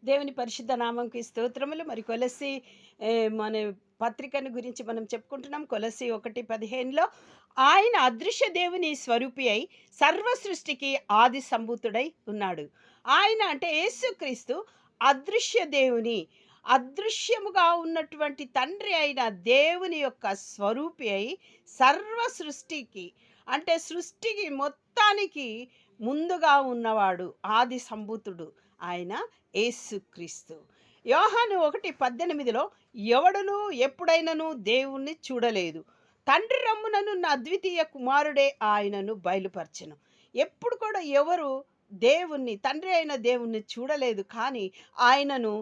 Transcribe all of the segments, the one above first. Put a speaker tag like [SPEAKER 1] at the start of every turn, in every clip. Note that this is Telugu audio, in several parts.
[SPEAKER 1] దేవుని పరిశుద్ధ నామంకి స్తోత్రములు. మరి కొలస్సి మన పత్రికను గురించి మనం చెప్పుకుంటున్నాం. కొలస్సి 1:15లో ఆయన అదృశ్య దేవుని స్వరూపి అయి సర్వ సృష్టికి ఆది సంభూతుడై ఉన్నాడు. ఆయన అంటే యేసుక్రీస్తు అదృశ్య దేవుని, అదృశ్యముగా ఉన్నటువంటి తండ్రి అయిన దేవుని యొక్క స్వరూపి అయి సర్వ సృష్టికి, అంటే సృష్టికి మొత్తానికి ముందుగా ఉన్నవాడు, ఆది సంభూతుడు ఆయన యేసుక్రీస్తు. యోహాను 1:18లో ఎవడును ఎప్పుడైనను దేవుణ్ణి చూడలేదు. తండ్రి రమ్ముననున్న అద్వితీయ కుమారుడే ఆయనను బయలుపరచెను. ఎప్పుడు కూడా ఎవరు దేవుణ్ణి, తండ్రి అయిన దేవుణ్ణి చూడలేదు. కానీ ఆయనను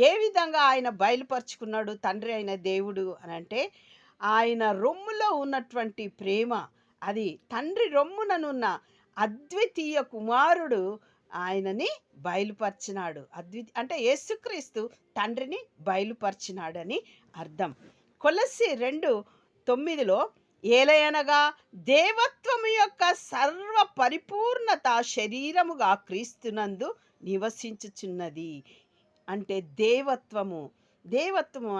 [SPEAKER 1] ఏ విధంగా ఆయన బయలుపరుచుకున్నాడు తండ్రి అయిన దేవుడు అనంటే, ఆయన రొమ్ములో ఉన్నటువంటి ప్రేమ, అది తండ్రి రొమ్ముననున్న అద్వితీయ కుమారుడు ఆయనని బయలుపరిచినాడు. అంటే యేసుక్రీస్తు తండ్రిని బయలుపరిచినాడని అర్థం. కొలస్సి 2:9లో ఏలయనగా దేవత్వము యొక్క సర్వ పరిపూర్ణత శరీరముగా క్రీస్తునందు నివసించుచున్నది. అంటే దేవత్వము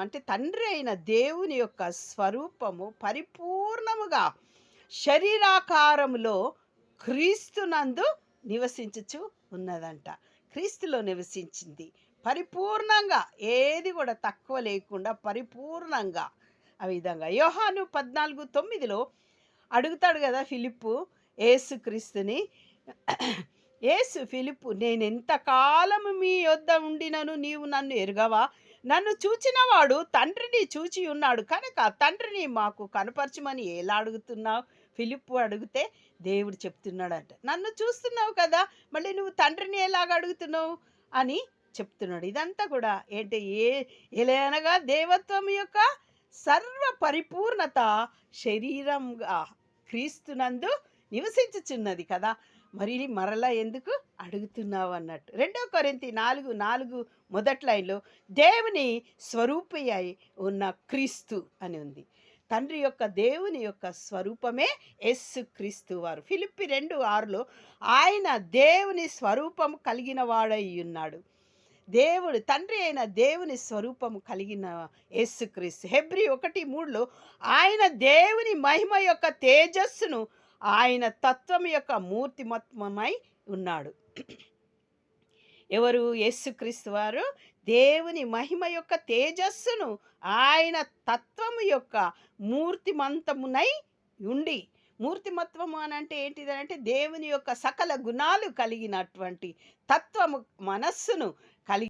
[SPEAKER 1] అంటే తండ్రి అయిన దేవుని యొక్క స్వరూపము పరిపూర్ణముగా శరీరాకారములో క్రీస్తునందు నివసించుచు ఉన్నదంట. క్రీస్తులో నివసించింది పరిపూర్ణంగా, ఏది కూడా తక్కువ లేకుండా పరిపూర్ణంగా. ఆ విధంగా యోహాను 14:9లో అడుగుతాడు కదా ఫిలిప్పు యేసుక్రీస్తుని. ఫిలిప్పు, నేనెంత కాలము మీ యొద్ద ఉండినను నీవు నన్ను ఎరుగవా? నన్ను చూచినవాడు తండ్రిని చూచి ఉన్నాడు కనుక తండ్రిని మాకు కనపరచమని ఎలా అడుగుతున్నావు? ఫిలిప్పు అడిగితే దేవుడు చెప్తున్నాడంట, నన్ను చూస్తున్నావు కదా, మళ్ళీ నువ్వు తండ్రిని ఎలాగ అడుగుతున్నావు అని చెప్తున్నాడు. ఇదంతా కూడా ఏంటి, ఎలానగా దేవత్వం యొక్క సర్వ పరిపూర్ణత శరీరంగా క్రీస్తునందు నివసించుచున్నది కదా, మరి మరలా ఎందుకు అడుగుతున్నావు అన్నట్టు. 2 కొరింథీ 4:4 మొదటి లైన్లో దేవుని స్వరూపి అయి ఉన్న క్రీస్తు అని ఉంది. తండ్రి యొక్క దేవుని యొక్క స్వరూపమే యేసుక్రీస్తు వారు. ఫిలిప్పి 2:6లో ఆయన దేవుని స్వరూపము కలిగిన వాడై ఉన్నాడు. దేవుడు తండ్రి అయిన దేవుని స్వరూపము కలిగిన యేసుక్రీస్తు. హెబ్రీ 1:3లో ఆయన దేవుని మహిమ యొక్క తేజస్సును, ఆయన తత్వం యొక్క మూర్తిమత్వమై ఉన్నాడు. ఎవరు? యేసుక్రీస్తు వారు దేవుని మహిమ యొక్క తేజస్సును, ఆయన తత్వము యొక్క మూర్తిమంతమునై ఉండి. మూర్తిమత్వము అని అంటే ఏంటిదనంటే దేవుని యొక్క సకల గుణాలు కలిగినటువంటి తత్వము, మనస్సును